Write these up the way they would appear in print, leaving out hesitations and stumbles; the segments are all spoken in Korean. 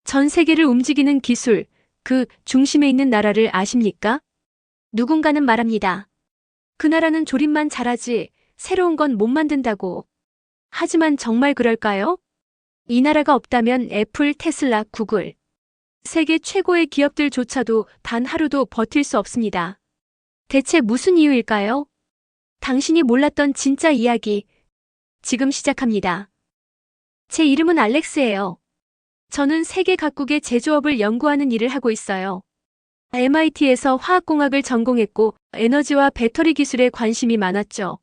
전 세계를 움직이는 기술, 그 중심에 있는 나라를 아십니까? 누군가는 말합니다. 그 나라는 조립만 잘하지 새로운 건 못 만든다고. 하지만 정말 그럴까요? 이 나라가 없다면 애플, 테슬라, 구글, 세계 최고의 기업들조차도 단 하루도 버틸 수 없습니다. 대체 무슨 이유일까요? 당신이 몰랐던 진짜 이야기, 지금 시작합니다. 제 이름은 알렉스예요. 저는 세계 각국의 제조업을 연구하는 일을 하고 있어요. MIT에서 화학공학을 전공했고 에너지와 배터리 기술에 관심이 많았죠.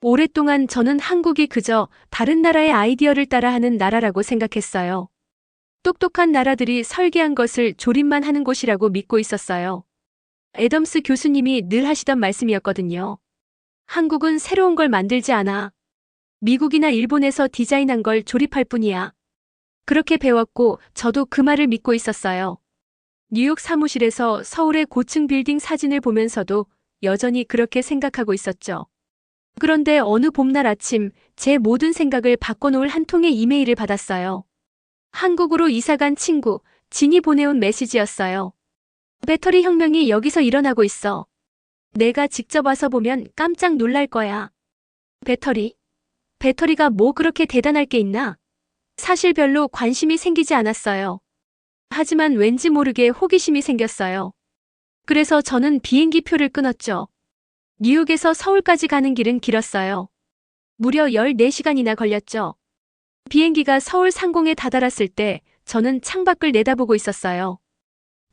오랫동안 저는 한국이 그저 다른 나라의 아이디어를 따라하는 나라라고 생각했어요. 똑똑한 나라들이 설계한 것을 조립만 하는 곳이라고 믿고 있었어요. 애덤스 교수님이 늘 하시던 말씀이었거든요. 한국은 새로운 걸 만들지 않아. 미국이나 일본에서 디자인한 걸 조립할 뿐이야. 그렇게 배웠고 저도 그 말을 믿고 있었어요. 뉴욕 사무실에서 서울의 고층 빌딩 사진을 보면서도 여전히 그렇게 생각하고 있었죠. 그런데 어느 봄날 아침 제 모든 생각을 바꿔놓을 한 통의 이메일을 받았어요. 한국으로 이사간 친구 진이 보내온 메시지였어요. 배터리 혁명이 여기서 일어나고 있어. 내가 직접 와서 보면 깜짝 놀랄 거야. 배터리가 뭐 그렇게 대단할 게 있나? 사실 별로 관심이 생기지 않았어요. 하지만 왠지 모르게 호기심이 생겼어요. 그래서 저는 비행기 표를 끊었죠. 뉴욕에서 서울까지 가는 길은 길었어요. 무려 14시간이나 걸렸죠. 비행기가 서울 상공에 다다랐을 때 저는 창밖을 내다보고 있었어요.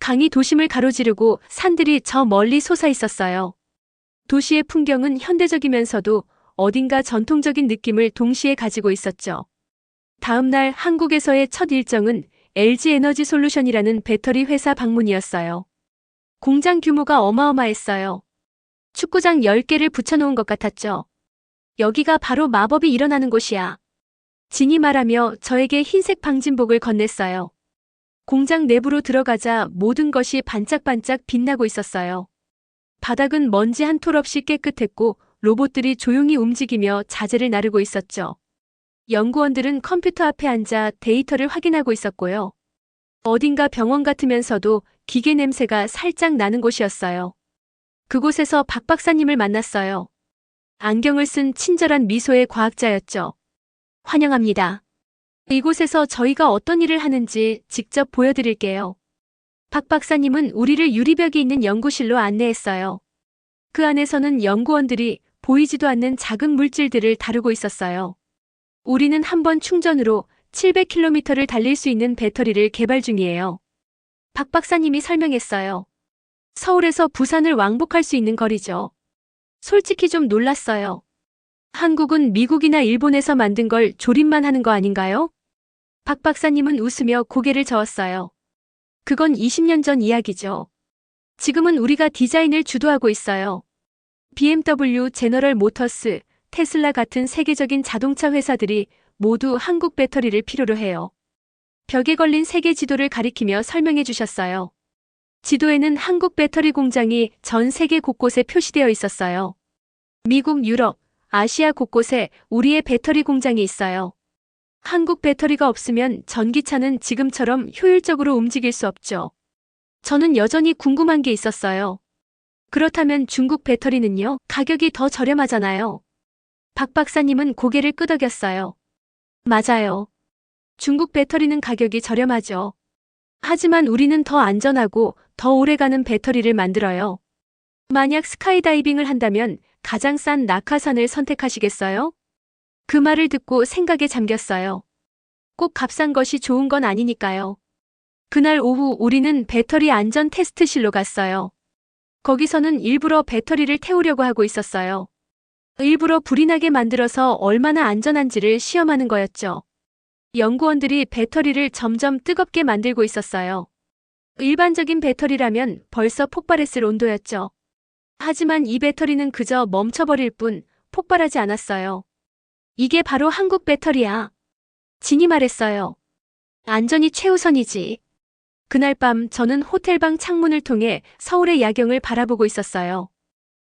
강이 도심을 가로지르고 산들이 저 멀리 솟아 있었어요. 도시의 풍경은 현대적이면서도 어딘가 전통적인 느낌을 동시에 가지고 있었죠. 다음 날 한국에서의 첫 일정은 LG 에너지 솔루션이라는 배터리 회사 방문이었어요. 공장 규모가 어마어마했어요. 축구장 10개를 붙여놓은 것 같았죠. 여기가 바로 마법이 일어나는 곳이야. 진이 말하며 저에게 흰색 방진복을 건넸어요. 공장 내부로 들어가자 모든 것이 반짝반짝 빛나고 있었어요. 바닥은 먼지 한 톨 없이 깨끗했고 로봇들이 조용히 움직이며 자재를 나르고 있었죠. 연구원들은 컴퓨터 앞에 앉아 데이터를 확인하고 있었고요. 어딘가 병원 같으면서도 기계 냄새가 살짝 나는 곳이었어요. 그곳에서 박 박사님을 만났어요. 안경을 쓴 친절한 미소의 과학자였죠. 환영합니다. 이곳에서 저희가 어떤 일을 하는지 직접 보여드릴게요. 박 박사님은 우리를 유리벽이 있는 연구실로 안내했어요. 그 안에서는 연구원들이 보이지도 않는 작은 물질들을 다루고 있었어요. 우리는 한 번 충전으로 700km를 달릴 수 있는 배터리를 개발 중이에요. 박 박사님이 설명했어요. 서울에서 부산을 왕복할 수 있는 거리죠. 솔직히 좀 놀랐어요. 한국은 미국이나 일본에서 만든 걸 조립만 하는 거 아닌가요? 박 박사님은 웃으며 고개를 저었어요. 그건 20년 전 이야기죠. 지금은 우리가 디자인을 주도하고 있어요. BMW, 제너럴 모터스, 테슬라 같은 세계적인 자동차 회사들이 모두 한국 배터리를 필요로 해요. 벽에 걸린 세계 지도를 가리키며 설명해 주셨어요. 지도에는 한국 배터리 공장이 전 세계 곳곳에 표시되어 있었어요. 미국, 유럽, 아시아 곳곳에 우리의 배터리 공장이 있어요. 한국 배터리가 없으면 전기차는 지금처럼 효율적으로 움직일 수 없죠. 저는 여전히 궁금한 게 있었어요. 그렇다면 중국 배터리는요? 가격이 더 저렴하잖아요. 박 박사님은 고개를 끄덕였어요. 맞아요. 중국 배터리는 가격이 저렴하죠. 하지만 우리는 더 안전하고 더 오래가는 배터리를 만들어요. 만약 스카이다이빙을 한다면 가장 싼 낙하산을 선택하시겠어요? 그 말을 듣고 생각에 잠겼어요. 꼭 값싼 것이 좋은 건 아니니까요. 그날 오후 우리는 배터리 안전 테스트실로 갔어요. 거기서는 일부러 배터리를 태우려고 하고 있었어요. 일부러 불이 나게 만들어서 얼마나 안전한지를 시험하는 거였죠. 연구원들이 배터리를 점점 뜨겁게 만들고 있었어요. 일반적인 배터리라면 벌써 폭발했을 온도였죠. 하지만 이 배터리는 그저 멈춰버릴 뿐 폭발하지 않았어요. 이게 바로 한국 배터리야. 진이 말했어요. 안전이 최우선이지. 그날 밤 저는 호텔방 창문을 통해 서울의 야경을 바라보고 있었어요.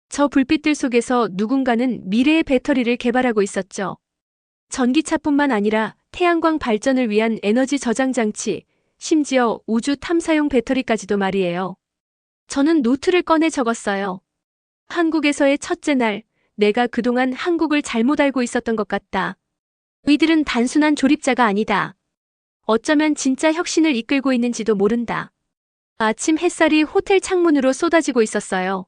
저 불빛들 속에서 누군가는 미래의 배터리를 개발하고 있었죠. 전기차뿐만 아니라 태양광 발전을 위한 에너지 저장 장치, 심지어 우주 탐사용 배터리까지도 말이에요. 저는 노트를 꺼내 적었어요. 한국에서의 첫째 날, 내가 그동안 한국을 잘못 알고 있었던 것 같다. 이들은 단순한 조립자가 아니다. 어쩌면 진짜 혁신을 이끌고 있는지도 모른다. 아침 햇살이 호텔 창문으로 쏟아지고 있었어요.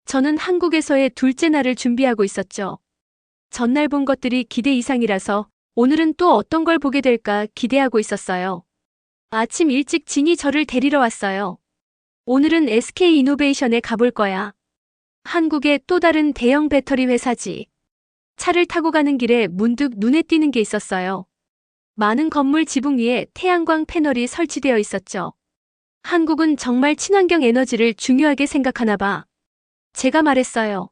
저는 한국에서의 둘째 날을 준비하고 있었죠. 전날 본 것들이 기대 이상이라서 오늘은 또 어떤 걸 보게 될까 기대하고 있었어요. 아침 일찍 진이 저를 데리러 왔어요. 오늘은 SK 이노베이션에 가볼 거야. 한국의 또 다른 대형 배터리 회사지. 차를 타고 가는 길에 문득 눈에 띄는 게 있었어요. 많은 건물 지붕 위에 태양광 패널이 설치되어 있었죠. 한국은 정말 친환경 에너지를 중요하게 생각하나 봐. 제가 말했어요.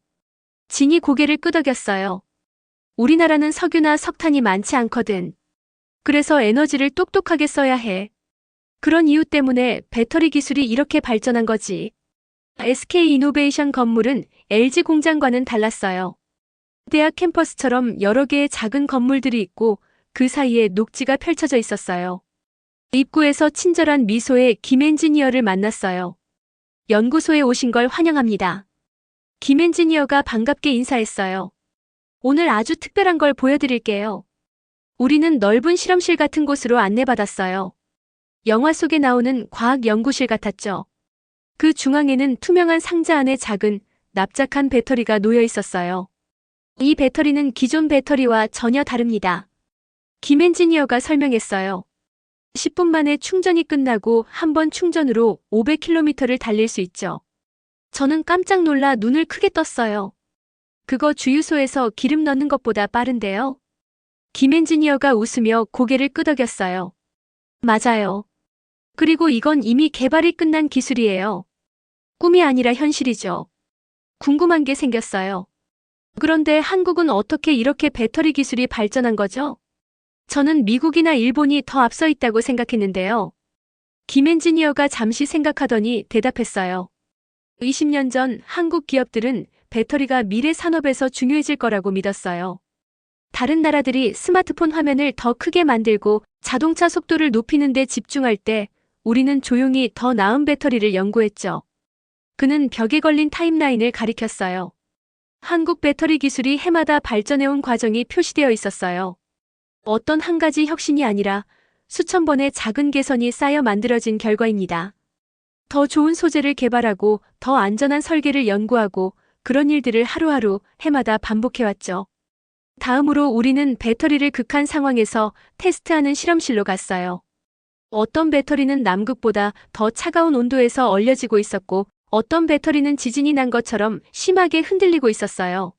진이 고개를 끄덕였어요. 우리나라는 석유나 석탄이 많지 않거든. 그래서 에너지를 똑똑하게 써야 해. 그런 이유 때문에 배터리 기술이 이렇게 발전한 거지. SK 이노베이션 건물은 LG 공장과는 달랐어요. 대학 캠퍼스처럼 여러 개의 작은 건물들이 있고 그 사이에 녹지가 펼쳐져 있었어요. 입구에서 친절한 미소의 김 엔지니어를 만났어요. 연구소에 오신 걸 환영합니다. 김 엔지니어가 반갑게 인사했어요. 오늘 아주 특별한 걸 보여드릴게요. 우리는 넓은 실험실 같은 곳으로 안내받았어요. 영화 속에 나오는 과학 연구실 같았죠. 그 중앙에는 투명한 상자 안에 작은 납작한 배터리가 놓여 있었어요. 이 배터리는 기존 배터리와 전혀 다릅니다. 김 엔지니어가 설명했어요. 10분 만에 충전이 끝나고 한 번 충전으로 500km를 달릴 수 있죠. 저는 깜짝 놀라 눈을 크게 떴어요. 그거 주유소에서 기름 넣는 것보다 빠른데요? 김 엔지니어가 웃으며 고개를 끄덕였어요. 맞아요. 그리고 이건 이미 개발이 끝난 기술이에요. 꿈이 아니라 현실이죠. 궁금한 게 생겼어요. 그런데 한국은 어떻게 이렇게 배터리 기술이 발전한 거죠? 저는 미국이나 일본이 더 앞서 있다고 생각했는데요. 김 엔지니어가 잠시 생각하더니 대답했어요. 20년 전 한국 기업들은 배터리가 미래 산업에서 중요해질 거라고 믿었어요. 다른 나라들이 스마트폰 화면을 더 크게 만들고 자동차 속도를 높이는 데 집중할 때 우리는 조용히 더 나은 배터리를 연구했죠. 그는 벽에 걸린 타임라인을 가리켰어요. 한국 배터리 기술이 해마다 발전해온 과정이 표시되어 있었어요. 어떤 한 가지 혁신이 아니라 수천 번의 작은 개선이 쌓여 만들어진 결과입니다. 더 좋은 소재를 개발하고 더 안전한 설계를 연구하고 그런 일들을 하루하루 해마다 반복해왔죠. 다음으로 우리는 배터리를 극한 상황에서 테스트하는 실험실로 갔어요. 어떤 배터리는 남극보다 더 차가운 온도에서 얼려지고 있었고 어떤 배터리는 지진이 난 것처럼 심하게 흔들리고 있었어요.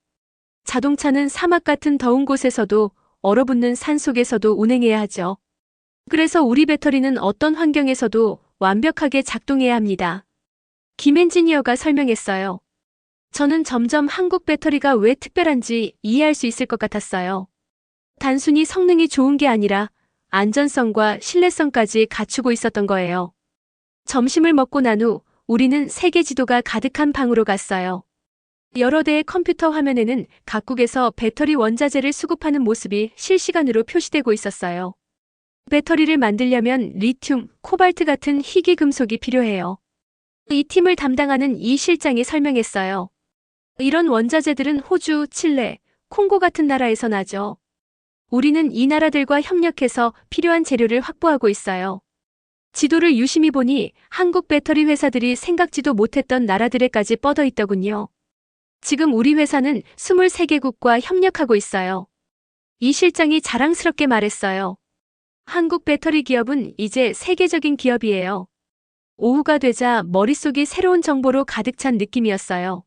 자동차는 사막 같은 더운 곳에서도 얼어붙는 산 속에서도 운행해야 하죠. 그래서 우리 배터리는 어떤 환경에서도 완벽하게 작동해야 합니다. 김 엔지니어가 설명했어요. 저는 점점 한국 배터리가 왜 특별한지 이해할 수 있을 것 같았어요. 단순히 성능이 좋은 게 아니라 안전성과 신뢰성까지 갖추고 있었던 거예요. 점심을 먹고 난 후 우리는 세계 지도가 가득한 방으로 갔어요. 여러 대의 컴퓨터 화면에는 각국에서 배터리 원자재를 수급하는 모습이 실시간으로 표시되고 있었어요. 배터리를 만들려면 리튬, 코발트 같은 희귀 금속이 필요해요. 이 팀을 담당하는 이 실장이 설명했어요. 이런 원자재들은 호주, 칠레, 콩고 같은 나라에서 나죠. 우리는 이 나라들과 협력해서 필요한 재료를 확보하고 있어요. 지도를 유심히 보니 한국 배터리 회사들이 생각지도 못했던 나라들에까지 뻗어 있더군요. 지금 우리 회사는 23개국과 협력하고 있어요. 이 실장이 자랑스럽게 말했어요. 한국 배터리 기업은 이제 세계적인 기업이에요. 오후가 되자 머릿속이 새로운 정보로 가득 찬 느낌이었어요.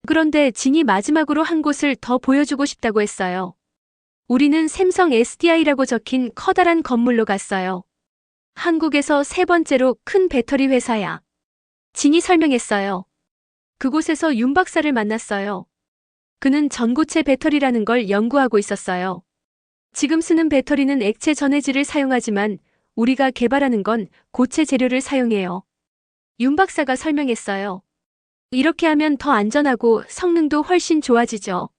그런데 진이 마지막으로 한 곳을 더 보여주고 싶다고 했어요. 우리는 샘성 SDI라고 적힌 커다란 건물로 갔어요. 한국에서 세 번째로 큰 배터리 회사야. 진이 설명했어요. 그곳에서 윤 박사를 만났어요. 그는 전고체 배터리라는 걸 연구하고 있었어요. 지금 쓰는 배터리는 액체 전해질을 사용하지만 우리가 개발하는 건 고체 재료를 사용해요. 윤 박사가 설명했어요. 이렇게 하면 더 안전하고 성능도 훨씬 좋아지죠.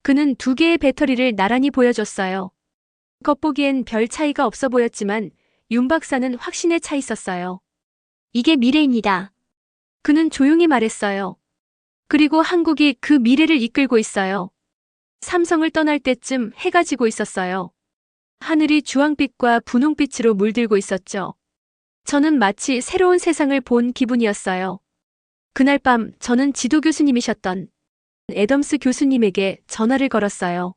그는 두 개의 배터리를 나란히 보여줬어요. 겉보기엔 별 차이가 없어 보였지만 윤 박사는 확신에 차 있었어요. 이게 미래입니다. 그는 조용히 말했어요. 그리고 한국이 그 미래를 이끌고 있어요. 삼성을 떠날 때쯤 해가 지고 있었어요. 하늘이 주황빛과 분홍빛으로 물들고 있었죠. 저는 마치 새로운 세상을 본 기분이었어요. 그날 밤 저는 지도 교수님이셨던 애덤스 교수님에게 전화를 걸었어요.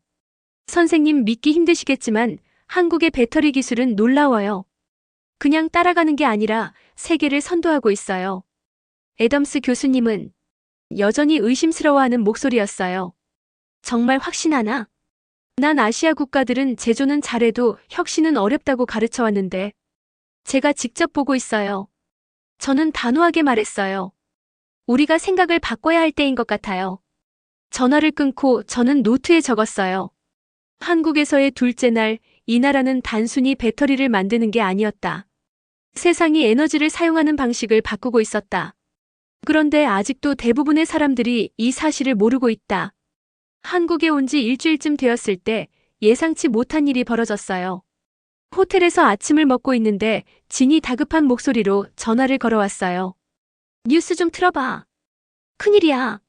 선생님, 믿기 힘드시겠지만 한국의 배터리 기술은 놀라워요. 그냥 따라가는 게 아니라 세계를 선도하고 있어요. 애덤스 교수님은 여전히 의심스러워하는 목소리였어요. 정말 확신하나? 난 아시아 국가들은 제조는 잘해도 혁신은 어렵다고 가르쳐왔는데 제가 직접 보고 있어요. 저는 단호하게 말했어요. 우리가 생각을 바꿔야 할 때인 것 같아요. 전화를 끊고 저는 노트에 적었어요. 한국에서의 둘째 날, 이 나라는 단순히 배터리를 만드는 게 아니었다. 세상이 에너지를 사용하는 방식을 바꾸고 있었다. 그런데 아직도 대부분의 사람들이 이 사실을 모르고 있다. 한국에 온 지 일주일쯤 되었을 때 예상치 못한 일이 벌어졌어요. 호텔에서 아침을 먹고 있는데 진이 다급한 목소리로 전화를 걸어왔어요. 뉴스 좀 틀어봐. 큰일이야.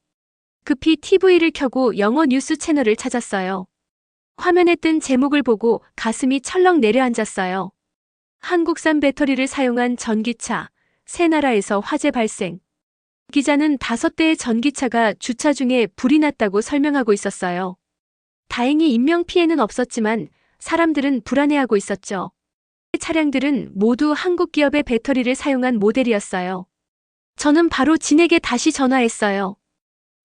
급히 TV를 켜고 영어 뉴스 채널을 찾았어요. 화면에 뜬 제목을 보고 가슴이 철렁 내려앉았어요. 한국산 배터리를 사용한 전기차, 세 나라에서 화재 발생. 기자는 5대의 전기차가 주차 중에 불이 났다고 설명하고 있었어요. 다행히 인명피해는 없었지만 사람들은 불안해하고 있었죠. 차량들은 모두 한국 기업의 배터리를 사용한 모델이었어요. 저는 바로 진에게 다시 전화했어요.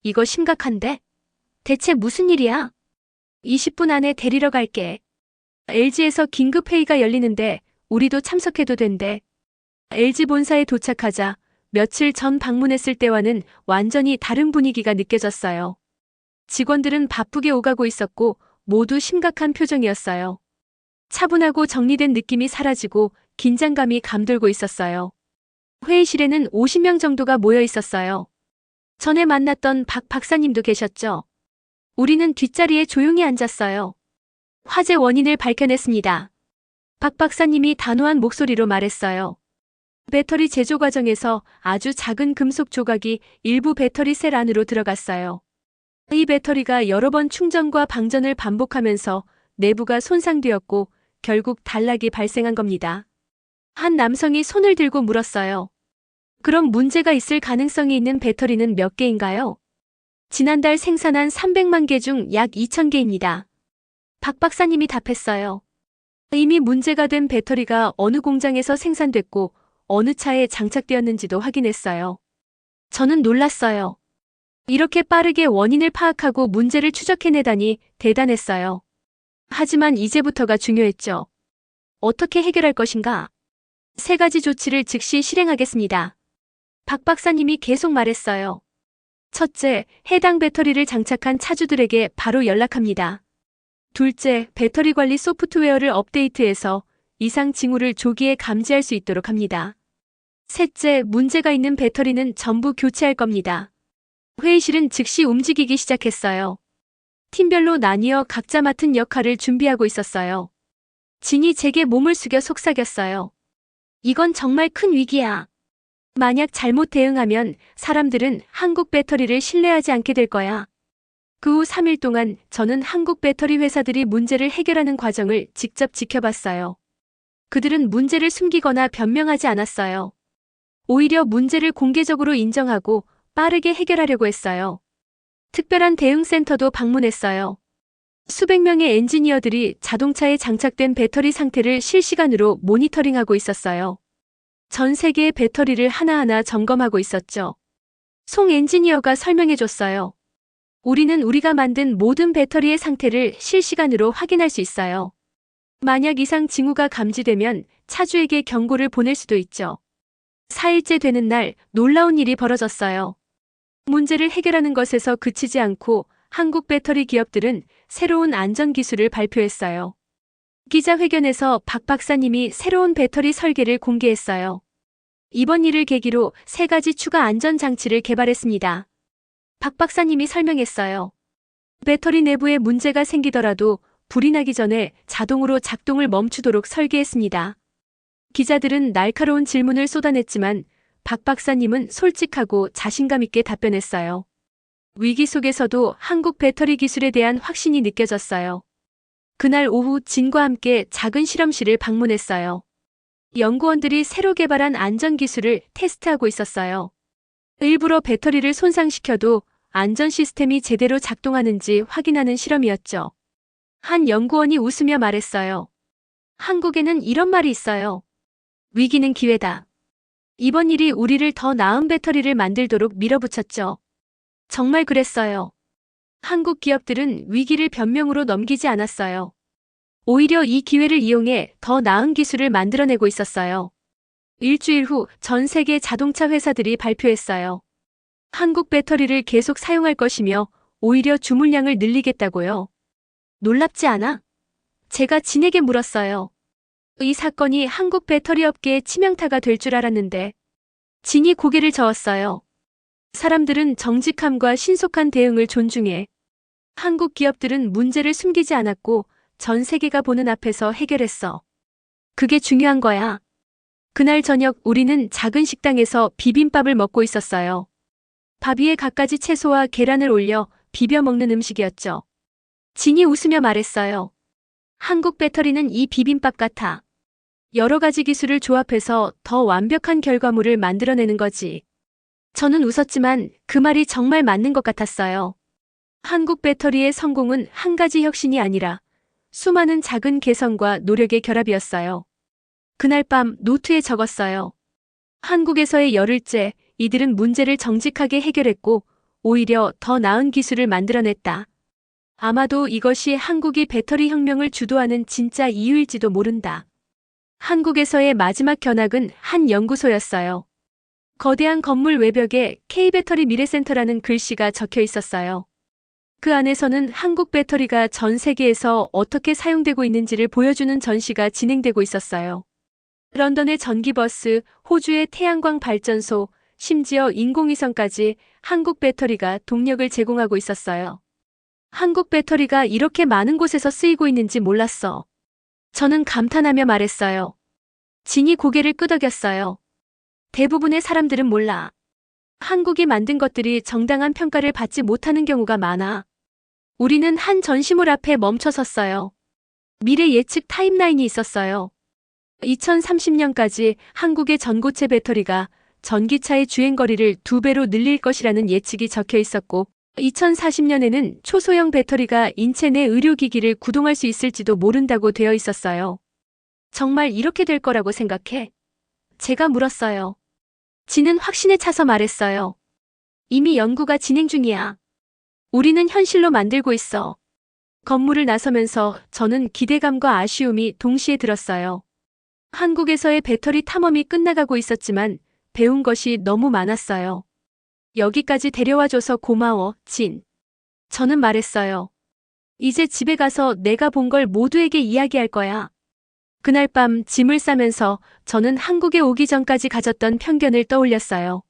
이거 심각한데? 대체 무슨 일이야? 20분 안에 데리러 갈게. LG에서 긴급회의가 열리는데 우리도 참석해도 된대. LG 본사에 도착하자 며칠 전 방문했을 때와는 완전히 다른 분위기가 느껴졌어요. 직원들은 바쁘게 오가고 있었고 모두 심각한 표정이었어요. 차분하고 정리된 느낌이 사라지고 긴장감이 감돌고 있었어요. 회의실에는 50명 정도가 모여 있었어요. 전에 만났던 박 박사님도 계셨죠. 우리는 뒷자리에 조용히 앉았어요. 화재 원인을 밝혀냈습니다. 박 박사님이 단호한 목소리로 말했어요. 배터리 제조 과정에서 아주 작은 금속 조각이 일부 배터리 셀 안으로 들어갔어요. 이 배터리가 여러 번 충전과 방전을 반복하면서 내부가 손상되었고 결국 단락이 발생한 겁니다. 한 남성이 손을 들고 물었어요. 그럼 문제가 있을 가능성이 있는 배터리는 몇 개인가요? 지난달 생산한 300만 개 중 약 2,000개입니다. 박 박사님이 답했어요. 이미 문제가 된 배터리가 어느 공장에서 생산됐고 어느 차에 장착되었는지도 확인했어요. 저는 놀랐어요. 이렇게 빠르게 원인을 파악하고 문제를 추적해내다니 대단했어요. 하지만 이제부터가 중요했죠. 어떻게 해결할 것인가? 3가지 조치를 즉시 실행하겠습니다. 박 박사님이 계속 말했어요. 첫째, 해당 배터리를 장착한 차주들에게 바로 연락합니다. 둘째, 배터리 관리 소프트웨어를 업데이트해서 이상 징후를 조기에 감지할 수 있도록 합니다. 셋째, 문제가 있는 배터리는 전부 교체할 겁니다. 회의실은 즉시 움직이기 시작했어요. 팀별로 나뉘어 각자 맡은 역할을 준비하고 있었어요. 진이 제게 몸을 숙여 속삭였어요. 이건 정말 큰 위기야. 만약 잘못 대응하면 사람들은 한국 배터리를 신뢰하지 않게 될 거야. 그 후 3일 동안 저는 한국 배터리 회사들이 문제를 해결하는 과정을 직접 지켜봤어요. 그들은 문제를 숨기거나 변명하지 않았어요. 오히려 문제를 공개적으로 인정하고 빠르게 해결하려고 했어요. 특별한 대응센터도 방문했어요. 수백 명의 엔지니어들이 자동차에 장착된 배터리 상태를 실시간으로 모니터링하고 있었어요. 전 세계의 배터리를 하나하나 점검하고 있었죠. 송 엔지니어가 설명해줬어요. 우리는 우리가 만든 모든 배터리의 상태를 실시간으로 확인할 수 있어요. 만약 이상 징후가 감지되면 차주에게 경고를 보낼 수도 있죠. 4일째 되는 날 놀라운 일이 벌어졌어요. 문제를 해결하는 것에서 그치지 않고 한국 배터리 기업들은 새로운 안전 기술을 발표했어요. 기자회견에서 박 박사님이 새로운 배터리 설계를 공개했어요. 이번 일을 계기로 3가지 추가 안전 장치를 개발했습니다. 박 박사님이 설명했어요. 배터리 내부에 문제가 생기더라도 불이 나기 전에 자동으로 작동을 멈추도록 설계했습니다. 기자들은 날카로운 질문을 쏟아냈지만 박 박사님은 솔직하고 자신감 있게 답변했어요. 위기 속에서도 한국 배터리 기술에 대한 확신이 느껴졌어요. 그날 오후 진과 함께 작은 실험실을 방문했어요. 연구원들이 새로 개발한 안전기술을 테스트하고 있었어요. 일부러 배터리를 손상시켜도 안전 시스템이 제대로 작동하는지 확인하는 실험이었죠. 한 연구원이 웃으며 말했어요. 한국에는 이런 말이 있어요. 위기는 기회다. 이번 일이 우리를 더 나은 배터리를 만들도록 밀어붙였죠. 정말 그랬어요. 한국 기업들은 위기를 변명으로 넘기지 않았어요. 오히려 이 기회를 이용해 더 나은 기술을 만들어내고 있었어요. 일주일 후 전 세계 자동차 회사들이 발표했어요. 한국 배터리를 계속 사용할 것이며 오히려 주물량을 늘리겠다고요. 놀랍지 않아? 제가 진에게 물었어요. 이 사건이 한국 배터리 업계의 치명타가 될 줄 알았는데. 진이 고개를 저었어요. 사람들은 정직함과 신속한 대응을 존중해. 한국 기업들은 문제를 숨기지 않았고 전 세계가 보는 앞에서 해결했어. 그게 중요한 거야. 그날 저녁 우리는 작은 식당에서 비빔밥을 먹고 있었어요. 밥 위에 갖가지 채소와 계란을 올려 비벼 먹는 음식이었죠. 진이 웃으며 말했어요. 한국 배터리는 이 비빔밥 같아. 여러 가지 기술을 조합해서 더 완벽한 결과물을 만들어내는 거지. 저는 웃었지만 그 말이 정말 맞는 것 같았어요. 한국 배터리의 성공은 한 가지 혁신이 아니라 수많은 작은 개선과 노력의 결합이었어요. 그날 밤 노트에 적었어요. 한국에서의 열흘째 이들은 문제를 정직하게 해결했고 오히려 더 나은 기술을 만들어냈다. 아마도 이것이 한국이 배터리 혁명을 주도하는 진짜 이유일지도 모른다. 한국에서의 마지막 견학은 한 연구소였어요. 거대한 건물 외벽에 K배터리 미래센터라는 글씨가 적혀 있었어요. 그 안에서는 한국 배터리가 전 세계에서 어떻게 사용되고 있는지를 보여주는 전시가 진행되고 있었어요. 런던의 전기버스, 호주의 태양광 발전소, 심지어 인공위성까지 한국 배터리가 동력을 제공하고 있었어요. 한국 배터리가 이렇게 많은 곳에서 쓰이고 있는지 몰랐어. 저는 감탄하며 말했어요. 진이 고개를 끄덕였어요. 대부분의 사람들은 몰라. 한국이 만든 것들이 정당한 평가를 받지 못하는 경우가 많아. 우리는 한 전시물 앞에 멈춰 섰어요. 미래 예측 타임라인이 있었어요. 2030년까지 한국의 전고체 배터리가 전기차의 주행거리를 2배로 늘릴 것이라는 예측이 적혀 있었고 2040년에는 초소형 배터리가 인체 내 의료기기를 구동할 수 있을지도 모른다고 되어 있었어요. 정말 이렇게 될 거라고 생각해? 제가 물었어요. 진은 확신에 차서 말했어요. 이미 연구가 진행 중이야. 우리는 현실로 만들고 있어. 건물을 나서면서 저는 기대감과 아쉬움이 동시에 들었어요. 한국에서의 배터리 탐험이 끝나가고 있었지만 배운 것이 너무 많았어요. 여기까지 데려와줘서 고마워, 진. 저는 말했어요. 이제 집에 가서 내가 본 걸 모두에게 이야기할 거야. 그날 밤 짐을 싸면서 저는 한국에 오기 전까지 가졌던 편견을 떠올렸어요.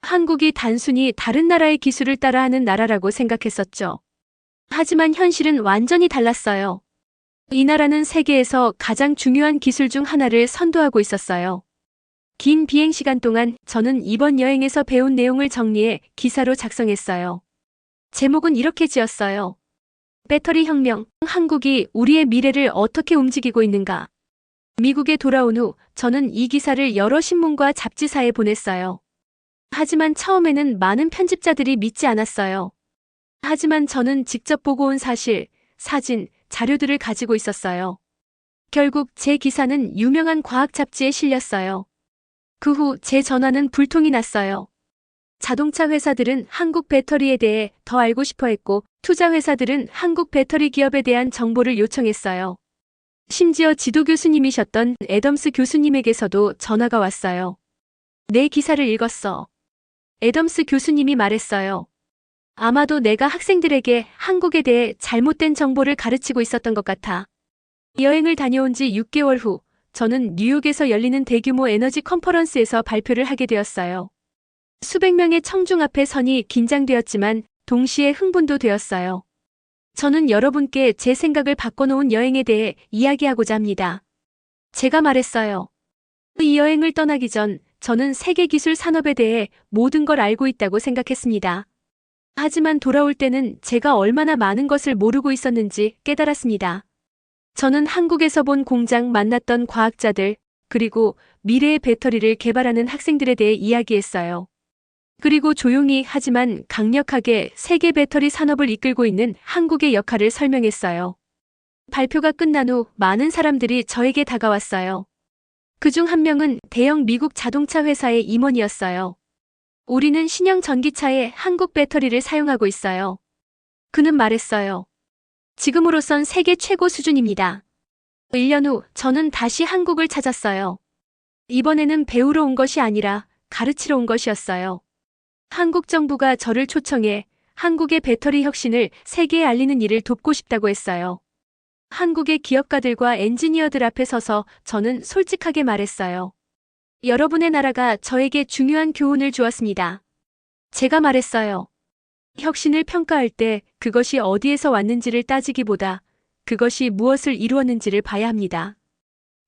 한국이 단순히 다른 나라의 기술을 따라하는 나라라고 생각했었죠. 하지만 현실은 완전히 달랐어요. 이 나라는 세계에서 가장 중요한 기술 중 하나를 선도하고 있었어요. 긴 비행 시간 동안 저는 이번 여행에서 배운 내용을 정리해 기사로 작성했어요. 제목은 이렇게 지었어요. 배터리 혁명, 한국이 우리의 미래를 어떻게 움직이고 있는가. 미국에 돌아온 후 저는 이 기사를 여러 신문과 잡지사에 보냈어요. 하지만 처음에는 많은 편집자들이 믿지 않았어요. 하지만 저는 직접 보고 온 사실, 사진, 자료들을 가지고 있었어요. 결국 제 기사는 유명한 과학 잡지에 실렸어요. 그 후 제 전화는 불통이 났어요. 자동차 회사들은 한국 배터리에 대해 더 알고 싶어 했고, 투자 회사들은 한국 배터리 기업에 대한 정보를 요청했어요. 심지어 지도 교수님이셨던 애덤스 교수님에게서도 전화가 왔어요. 내 기사를 읽었어. 애덤스 교수님이 말했어요. 아마도 내가 학생들에게 한국에 대해 잘못된 정보를 가르치고 있었던 것 같아. 여행을 다녀온 지 6개월 후, 저는 뉴욕에서 열리는 대규모 에너지 컨퍼런스에서 발표를 하게 되었어요. 수백 명의 청중 앞에 서니 긴장되었지만 동시에 흥분도 되었어요. 저는 여러분께 제 생각을 바꿔놓은 여행에 대해 이야기하고자 합니다. 제가 말했어요. 이 여행을 떠나기 전 저는 세계 기술 산업에 대해 모든 걸 알고 있다고 생각했습니다. 하지만 돌아올 때는 제가 얼마나 많은 것을 모르고 있었는지 깨달았습니다. 저는 한국에서 본 공장, 만났던 과학자들, 그리고 미래의 배터리를 개발하는 학생들에 대해 이야기했어요. 그리고 조용히 하지만 강력하게 세계 배터리 산업을 이끌고 있는 한국의 역할을 설명했어요. 발표가 끝난 후 많은 사람들이 저에게 다가왔어요. 그중 한 명은 대형 미국 자동차 회사의 임원이었어요. 우리는 신형 전기차에 한국 배터리를 사용하고 있어요. 그는 말했어요. 지금으로선 세계 최고 수준입니다. 1년 후 저는 다시 한국을 찾았어요. 이번에는 배우러 온 것이 아니라 가르치러 온 것이었어요. 한국 정부가 저를 초청해 한국의 배터리 혁신을 세계에 알리는 일을 돕고 싶다고 했어요. 한국의 기업가들과 엔지니어들 앞에 서서 저는 솔직하게 말했어요. 여러분의 나라가 저에게 중요한 교훈을 주었습니다. 제가 말했어요. 혁신을 평가할 때 그것이 어디에서 왔는지를 따지기보다 그것이 무엇을 이루었는지를 봐야 합니다.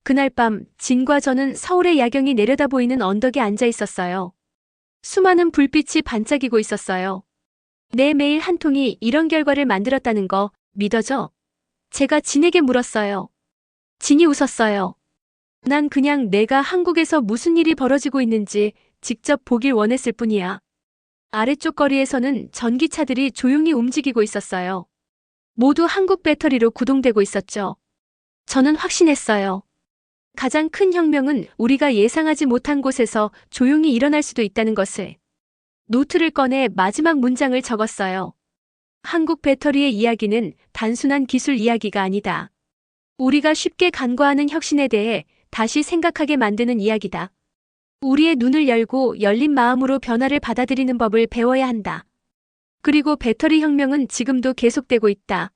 그날 밤 진과 저는 서울의 야경이 내려다 보이는 언덕에 앉아 있었어요. 수많은 불빛이 반짝이고 있었어요. 내 메일 한 통이 이런 결과를 만들었다는 거 믿어져? 제가 진에게 물었어요. 진이 웃었어요. 난 그냥 내가 한국에서 무슨 일이 벌어지고 있는지 직접 보길 원했을 뿐이야. 아래쪽 거리에서는 전기차들이 조용히 움직이고 있었어요. 모두 한국 배터리로 구동되고 있었죠. 저는 확신했어요. 가장 큰 혁명은 우리가 예상하지 못한 곳에서 조용히 일어날 수도 있다는 것을. 노트를 꺼내 마지막 문장을 적었어요. 한국 배터리의 이야기는 단순한 기술 이야기가 아니다. 우리가 쉽게 간과하는 혁신에 대해 다시 생각하게 만드는 이야기다. 우리의 눈을 열고 열린 마음으로 변화를 받아들이는 법을 배워야 한다. 그리고 배터리 혁명은 지금도 계속되고 있다.